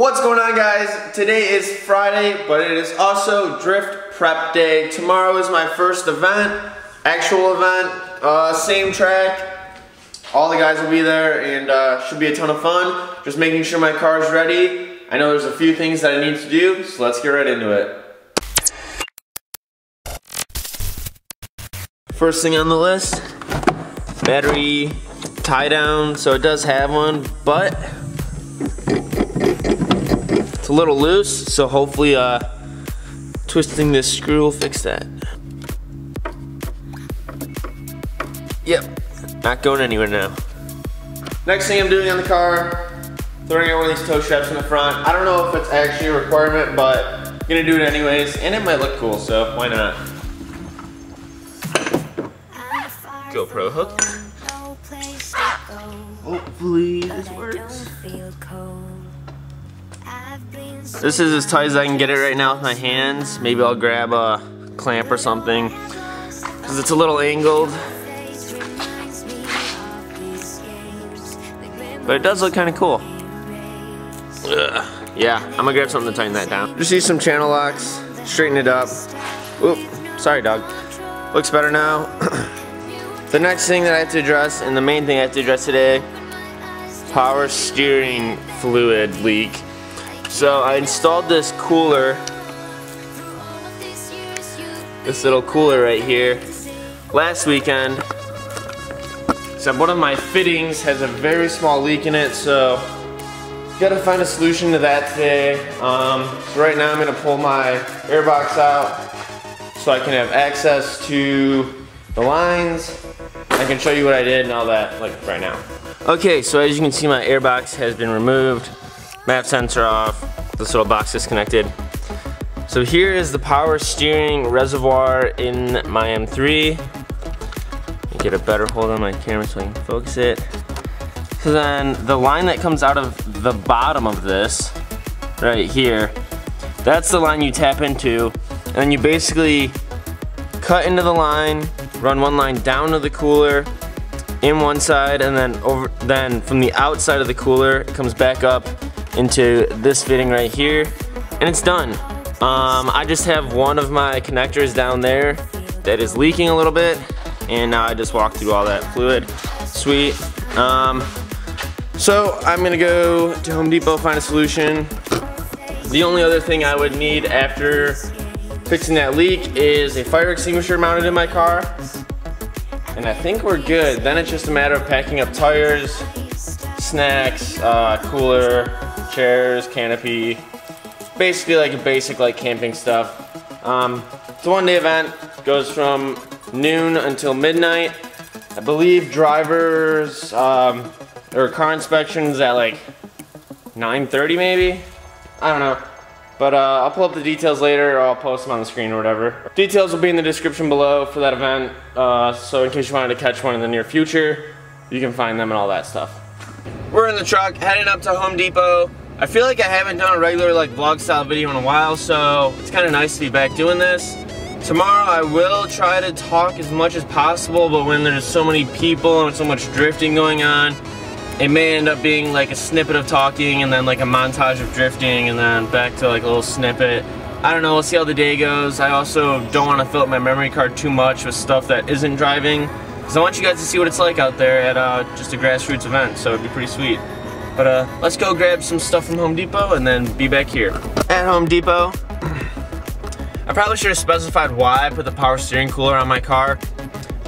What's going on, guys? Today is Friday, but it is also drift prep day. Tomorrow is my first event, actual event, same track. All the guys will be there and should be a ton of fun. Just making sure my car is ready. I know there's a few things that I need to do, so let's get right into it. First thing on the list, battery tie down. So it does have one, but it's a little loose, so hopefully twisting this screw will fix that. Yep, not going anywhere now. Next thing I'm doing on the car, throwing out one of these toe straps in the front. I don't know if it's actually a requirement, but I'm gonna do it anyways, and it might look cool, so why not? GoPro hook. Hopefully this works. This is as tight as I can get it right now with my hands. Maybe I'll grab a clamp or something because it's a little angled. But it does look kind of cool. Ugh. Yeah, I'm gonna grab something to tighten that down. Just use some channel locks, straighten it up. Oop, sorry dog. Looks better now. The next thing that I have to address, and the main thing I have to address today, power steering fluid leak. So I installed this cooler, this little cooler right here, last weekend. Except one of my fittings has a very small leak in it, so gotta find a solution to that today. So right now I'm gonna pull my airbox out so I can have access to the lines. I can show you what I did and all that, like right now. Okay, so as you can see, my airbox has been removed, map sensor off, this little box disconnected. So here is the power steering reservoir in my M3. Let me get a better hold on my camera so I can focus it. So then the line that comes out of the bottom of this, right here, that's the line you tap into, and then you basically cut into the line, run one line down to the cooler in one side, and then from the outside of the cooler it comes back up into this fitting right here, and it's done. I just have one of my connectors down there that is leaking a little bit, and now I just walked through all that fluid. Sweet. So I'm gonna go to Home Depot, find a solution. The only other thing I would need after fixing that leak is a fire extinguisher mounted in my car, and I think we're good. Then it's just a matter of packing up tires, snacks, cooler, chairs, canopy, basically like a basic like camping stuff. It's a one-day event, goes from noon until midnight. I believe drivers or car inspections at like 9:30 maybe. I don't know. But I'll pull up the details later, or I'll post them on the screen or whatever. Details will be in the description below for that event, so in case you wanted to catch one in the near future, you can find them and all that stuff. We're in the truck, heading up to Home Depot. I feel like I haven't done a regular like vlog style video in a while, so it's kind of nice to be back doing this. Tomorrow I will try to talk as much as possible, but when there's so many people and so much drifting going on, it may end up being like a snippet of talking and then like a montage of drifting and then back to like a little snippet. I don't know, we'll see how the day goes. I also don't want to fill up my memory card too much with stuff that isn't driving, because I want you guys to see what it's like out there at just a grassroots event, so it'd be pretty sweet. But let's go grab some stuff from Home Depot and then be back here. At Home Depot, I probably should have specified why I put the power steering cooler on my car.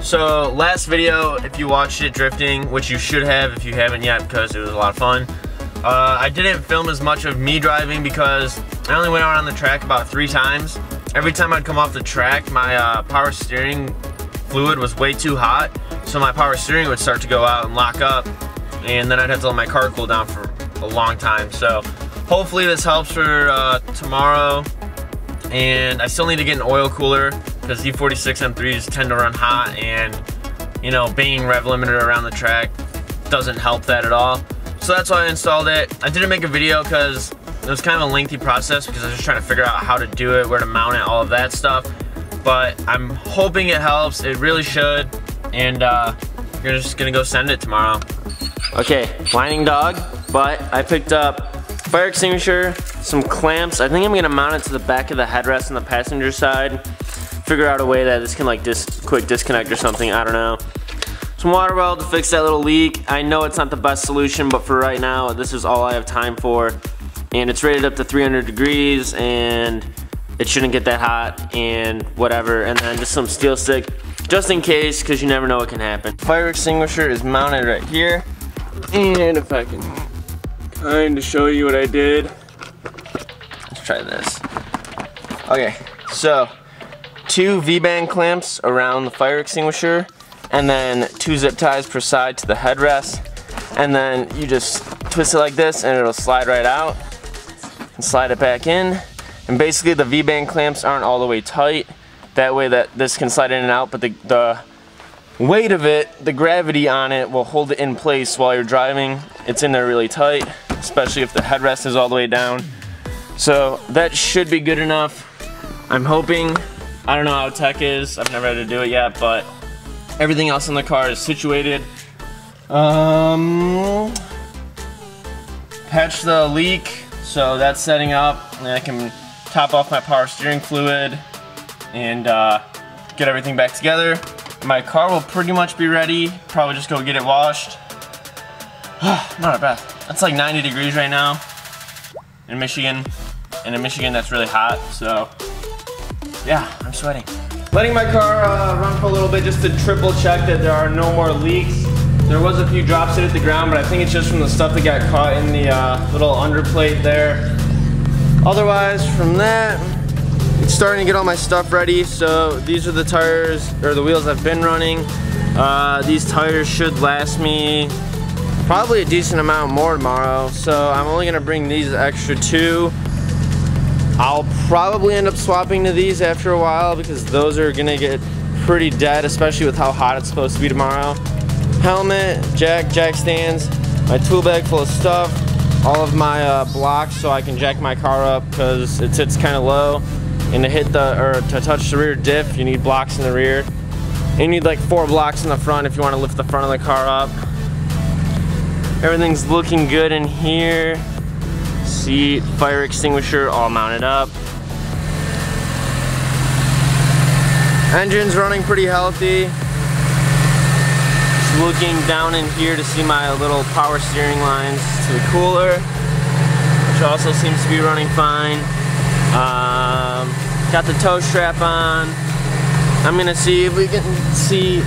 So last video, if you watched it drifting, which you should have if you haven't yet because it was a lot of fun, I didn't film as much of me driving because I only went out on the track about 3 times. Every time I'd come off the track, my power steering fluid was way too hot, so my power steering would start to go out and lock up, and then I'd have to let my car cool down for a long time. So hopefully this helps for tomorrow. And I still need to get an oil cooler because E46 M3s tend to run hot, and you know, being rev limited around the track doesn't help that at all. So that's why I installed it. I didn't make a video because it was kind of a lengthy process because I was just trying to figure out how to do it, where to mount it, all of that stuff. But I'm hoping it helps. It really should. And you're just gonna go send it tomorrow. Okay, whining dog, but I picked up fire extinguisher, some clamps. I think I'm gonna mount it to the back of the headrest on the passenger side. Figure out a way that this can like quick disconnect or something, I don't know. Some water well to fix that little leak. I know it's not the best solution, but for right now, this is all I have time for. And it's rated up to 300 degrees and it shouldn't get that hot and whatever. And then just some steel stick, just in case, because you never know what can happen. Fire extinguisher is mounted right here. And if I can kind of show you what I did. Let's try this. Okay, so 2 V-band clamps around the fire extinguisher, and then 2 zip ties per side to the headrest, and then you just twist it like this and it'll slide right out and slide it back in. And basically the V-band clamps aren't all the way tight, that way that this can slide in and out, but the weight of it, the gravity on it, will hold it in place while you're driving. It's in there really tight, especially if the headrest is all the way down. So that should be good enough. I'm hoping. I don't know how tech is, I've never had to do it yet, but everything else in the car is situated. Patch the leak, so that's setting up, and I can top off my power steering fluid and get everything back together. My car will pretty much be ready, probably just go get it washed. I'm out of breath. It's like 90 degrees right now in Michigan, and in Michigan that's really hot, so yeah, I'm sweating. Letting my car run for a little bit just to triple check that there are no more leaks. There was a few drops that hit the ground, but I think it's just from the stuff that got caught in the little underplate there. Otherwise, from that, it's starting to get all my stuff ready. So these are the tires, or the wheels I've been running. These tires should last me probably a decent amount more tomorrow. So I'm only gonna bring these extra 2. I'll probably end up swapping to these after a while because those are gonna get pretty dead, especially with how hot it's supposed to be tomorrow. Helmet, jack stands, my tool bag full of stuff, all of my blocks so I can jack my car up because it sits kind of low. And to touch the rear diff, you need blocks in the rear. And you need like 4 blocks in the front if you want to lift the front of the car up. Everything's looking good in here. Seat, fire extinguisher all mounted up. Engine's running pretty healthy. Just looking down in here to see my little power steering lines to the cooler, which also seems to be running fine. Got the tow strap on. I'm gonna see if we can see.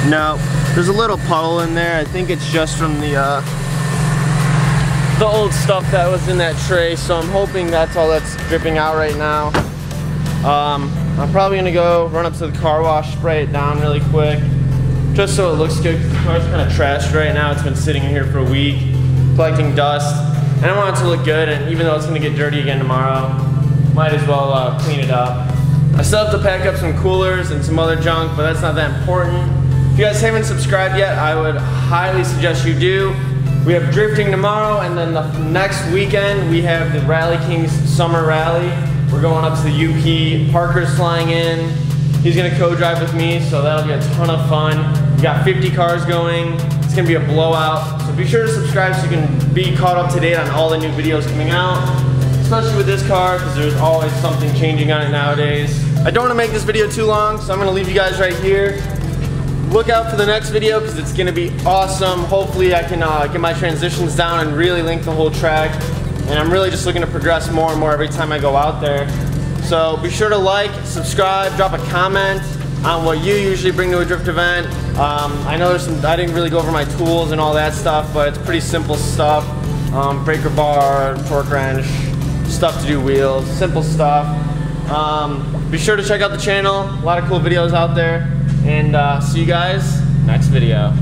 No, there's a little puddle in there. I think it's just from the old stuff that was in that tray, so I'm hoping that's all that's dripping out right now. I'm probably gonna go run up to the car wash, spray it down really quick, just so it looks good, because the car's kind of trashed right now. It's been sitting in here for a week, collecting dust, and I want it to look good, and even though it's gonna get dirty again tomorrow, might as well clean it up. I still have to pack up some coolers and some other junk, but that's not that important. If you guys haven't subscribed yet, I would highly suggest you do. We have drifting tomorrow, and then the next weekend we have the Rally Kings Summer Rally. We're going up to the UP. Parker's flying in. He's gonna co-drive with me, so that'll be a ton of fun. We got 50 cars going. It's gonna be a blowout. So be sure to subscribe so you can be caught up to date on all the new videos coming out, especially with this car, because there's always something changing on it nowadays. I don't wanna make this video too long, so I'm gonna leave you guys right here. Look out for the next video because it's going to be awesome. Hopefully I can get my transitions down and really link the whole track. And I'm really just looking to progress more and more every time I go out there. So be sure to like, subscribe, drop a comment on what you usually bring to a drift event. I know I didn't really go over my tools and all that stuff, but it's pretty simple stuff. Breaker bar, torque wrench, stuff to do wheels, simple stuff. Be sure to check out the channel, a lot of cool videos out there. And see you guys next video.